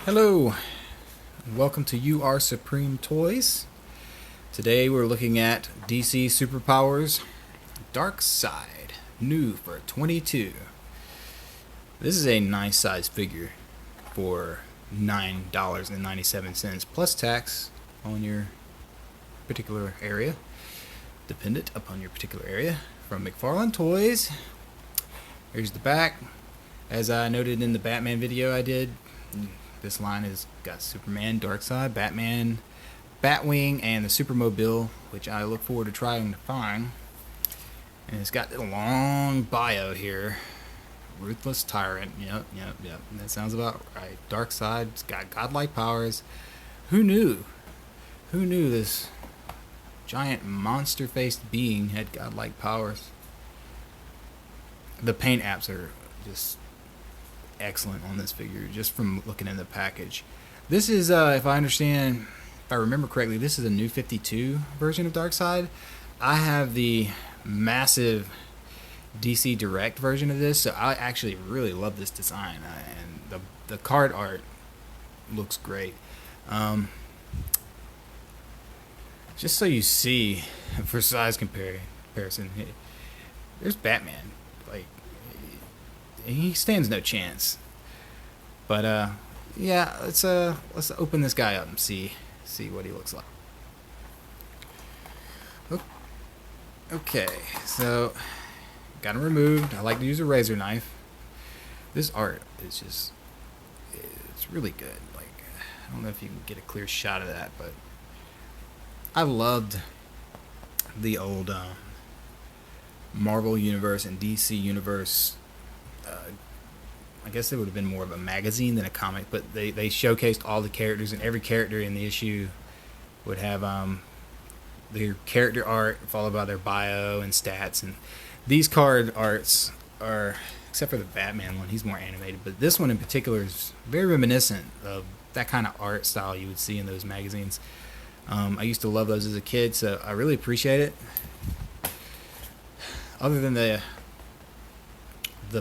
Hello, and welcome to McFarlane Toys. Today we're looking at DC Superpowers DARKSEID, new for 22. This is a nice size figure for $9.97 plus tax on your particular area, dependent upon your particular area, from McFarlane Toys. Here's the back. As I noted in the Batman video I did, this line has got Superman, Darkseid, Batman, Batwing, and the Supermobile, which I look forward to trying to find. And it's got a long bio here. Ruthless Tyrant. Yep. That sounds about right. Darkseid's got godlike powers. Who knew? Who knew this giant monster-faced being had godlike powers? The paint apps are just excellent on this figure, just from looking in the package. This is, if I remember correctly, this is a new 52 version of Darkseid. I have the massive DC Direct version of this, so I actually really love this design, and the card art looks great. Just so you see, for size comparison, there's Batman. Like, he stands no chance. But yeah, let's open this guy up and see what he looks like. Okay, so got him removed. I like to use a razor knife. This art is just, it's really good. Like, I don't know if you can get a clear shot of that, but I loved the old Marvel Universe and DC Universe. I guess it would have been more of a magazine than a comic, but they showcased all the characters, and every character in the issue would have their character art followed by their bio and stats. And these card arts are, except for the Batman one, he's more animated, but this one in particular is very reminiscent of that kind of art style you would see in those magazines. I used to love those as a kid, so I really appreciate it. Other than the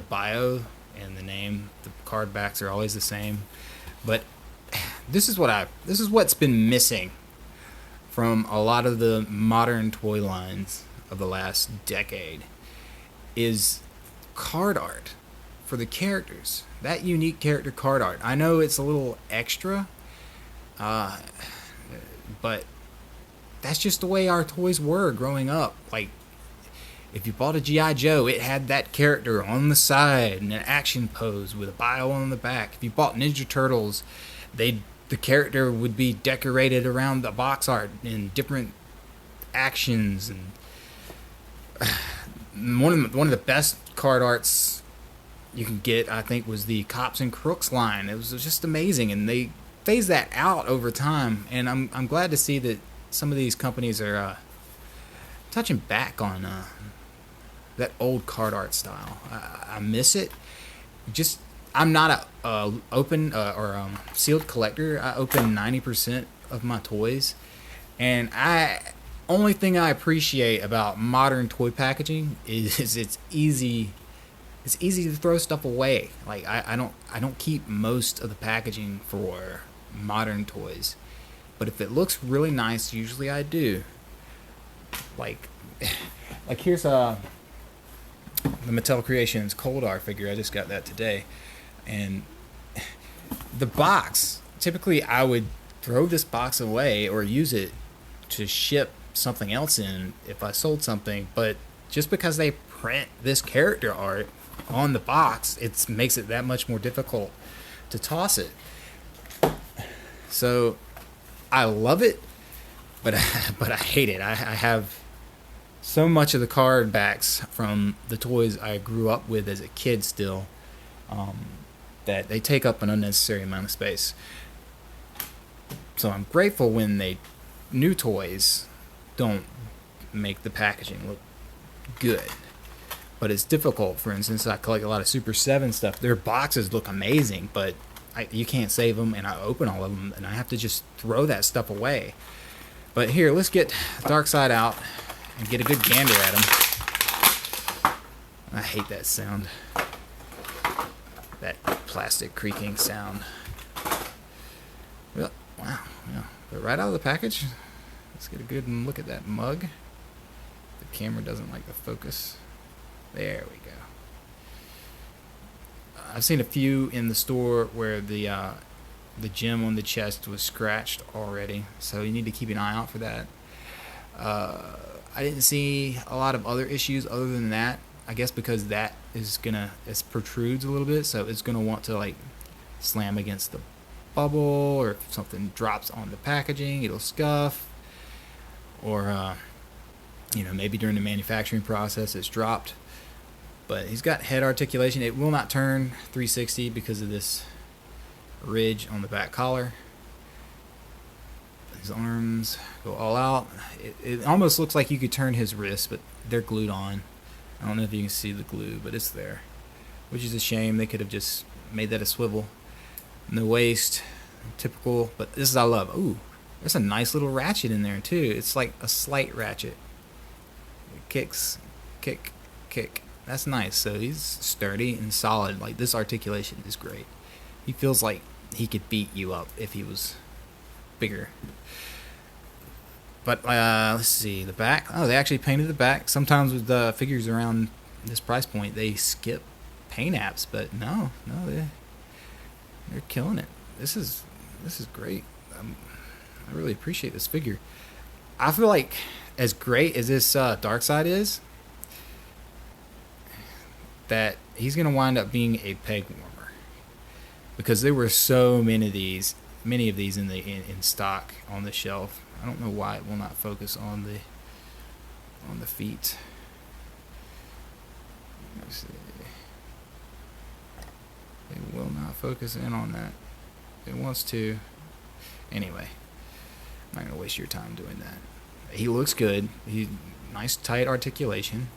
bio and the name, the card backs are always the same. But this is what's been missing from a lot of the modern toy lines of the last decade, is card art for the characters. That unique character card art. I know it's a little extra, but that's just the way our toys were growing up. Like, if you bought a G.I. Joe, it had that character on the side in an action pose with a bio on the back. If you bought Ninja Turtles, the character would be decorated around the box art in different actions. And one of the best card arts you can get, I think, was the Cops and Crooks line. It was just amazing, and they phased that out over time. And I'm glad to see that some of these companies are touching back on that old card art style. I miss it. I'm not a open or sealed collector. I open 90% of my toys, and only thing I appreciate about modern toy packaging is it's easy. It's easy to throw stuff away. Like, I don't keep most of the packaging for modern toys, but if it looks really nice, usually I do. Like here's the Mattel Creations Cold R figure. I just got that today, and the box, typically I would throw this box away or use it to ship something else in if I sold something, but just because they print this character art on the box, it makes it that much more difficult to toss it. So I love it, but I hate it. I have so much of the card backs from the toys I grew up with as a kid still, that they take up an unnecessary amount of space. So I'm grateful when new toys don't make the packaging look good. But it's difficult. For instance, I collect a lot of Super 7 stuff. Their boxes look amazing, but you can't save them, and I open all of them, and I have to just throw that stuff away. But here, let's get Darkseid out and get a good gander at him. I hate that sound. That plastic creaking sound. But right out of the package, let's get a good look at that mug. The camera doesn't like the focus. There we go. I've seen a few in the store where the gem on the chest was scratched already, so you need to keep an eye out for that. I didn't see a lot of other issues other than that. I guess because that is it protrudes a little bit, so it's gonna want to like slam against the bubble, or if something drops on the packaging, it'll scuff, or maybe during the manufacturing process it's dropped. But he's got head articulation. It will not turn 360 because of this ridge on the back collar. His arms go all out. It almost looks like you could turn his wrists, but they're glued on. I don't know if you can see the glue, but it's there, which is a shame. They could have just made that a swivel. And the waist, typical, but this is I love. Ooh, there's a nice little ratchet in there too. It's like a slight ratchet. It kicks, kick, kick. That's nice. So he's sturdy and solid. Like, this articulation is great. He feels like he could beat you up if he was bigger. But let's see, the back. Oh, they actually painted the back. Sometimes with the figures around this price point, they skip paint apps, but no, they're killing it. This is great. I really appreciate this figure. I feel like as great as this DARKSEID is, that he's gonna wind up being a peg warmer, because there were so many of these in stock on the shelf. I don't know why it will not focus on the feet. Let's see. It will not focus in on that. It wants to. Anyway, I'm not gonna waste your time doing that. He looks good. Nice tight articulation.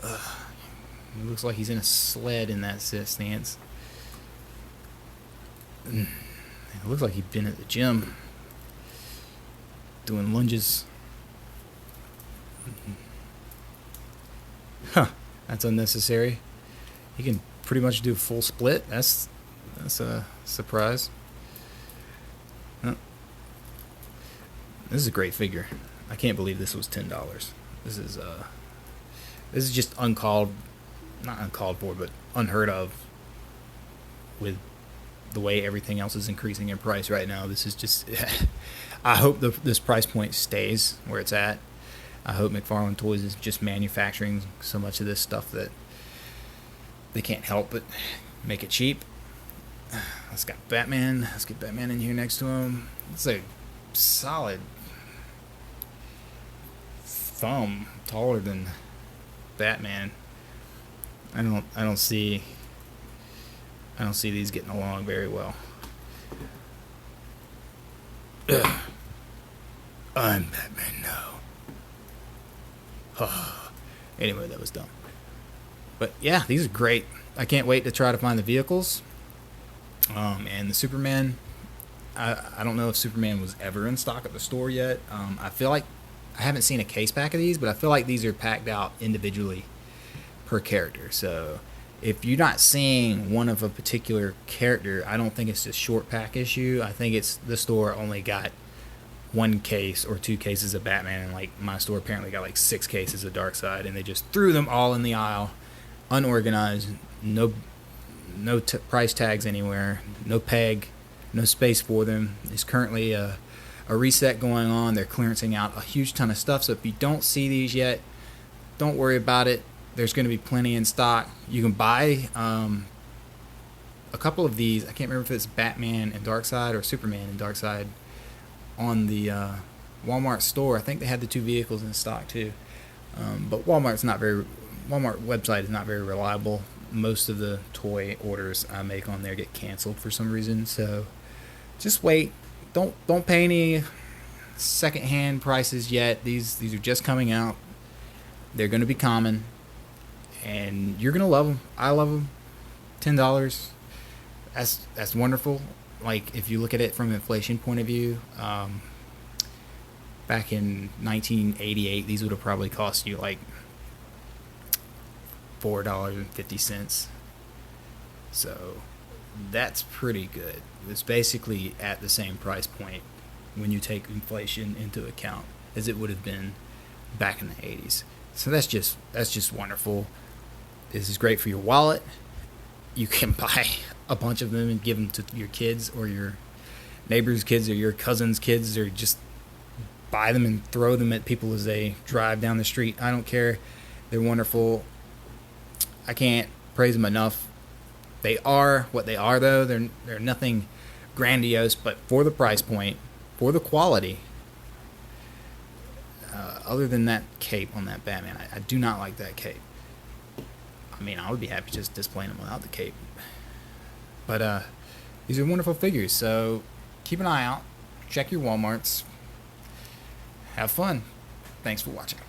It looks like he's in a sled in that stance. It looks like he'd been at the gym doing lunges. Huh, that's unnecessary. He can pretty much do a full split. That's a surprise. Huh. This is a great figure. I can't believe this was $10. This is just not uncalled for, but unheard of with the way everything else is increasing in price right now. This is just I hope this price point stays where it's at. I hope McFarlane Toys is just manufacturing so much of this stuff that they can't help but make it cheap. Let's get Batman in here next to him. It's a solid thumb, taller than Batman. I don't see these getting along very well. Ugh. I'm Batman now. Anyway, that was dumb. But yeah, these are great. I can't wait to try to find the vehicles. And the Superman, I don't know if Superman was ever in stock at the store yet. I feel like I haven't seen a case pack of these, but I feel like these are packed out individually per character. So if you're not seeing one of a particular character, I don't think it's a short pack issue. I think it's the store only got one case or two cases of Batman, and like my store apparently got like 6 cases of DARKSEID, and they just threw them all in the aisle, unorganized, no price tags anywhere, no peg, no space for them. There's currently a reset going on. They're clearancing out a huge ton of stuff, so if you don't see these yet, don't worry about it. There's going to be plenty in stock. You can buy a couple of these. I can't remember if it's Batman and DARKSEID or Superman and DARKSEID on the Walmart store. I think they had the 2 vehicles in stock too. But Walmart website is not very reliable. Most of the toy orders I make on there get canceled for some reason. So just wait. Don't pay any secondhand prices yet. These are just coming out. They're going to be common, and you're going to love them. I love them. $10. That's wonderful. Like, if you look at it from an inflation point of view, back in 1988, these would have probably cost you like $4.50. So That's pretty good. It's basically at the same price point when you take inflation into account as it would have been back in the 80s. So that's just wonderful. This is great for your wallet. You can buy a bunch of them and give them to your kids or your neighbors' kids or your cousins' kids, or just buy them and throw them at people as they drive down the street. I don't care. They're wonderful. I can't praise them enough. They are what they are, though. They're nothing grandiose, but for the price point, for the quality. Other than that cape on that Batman, I do not like that cape. I mean, I would be happy just displaying them without the cape. But these are wonderful figures, so keep an eye out. Check your Walmarts. Have fun. Thanks for watching.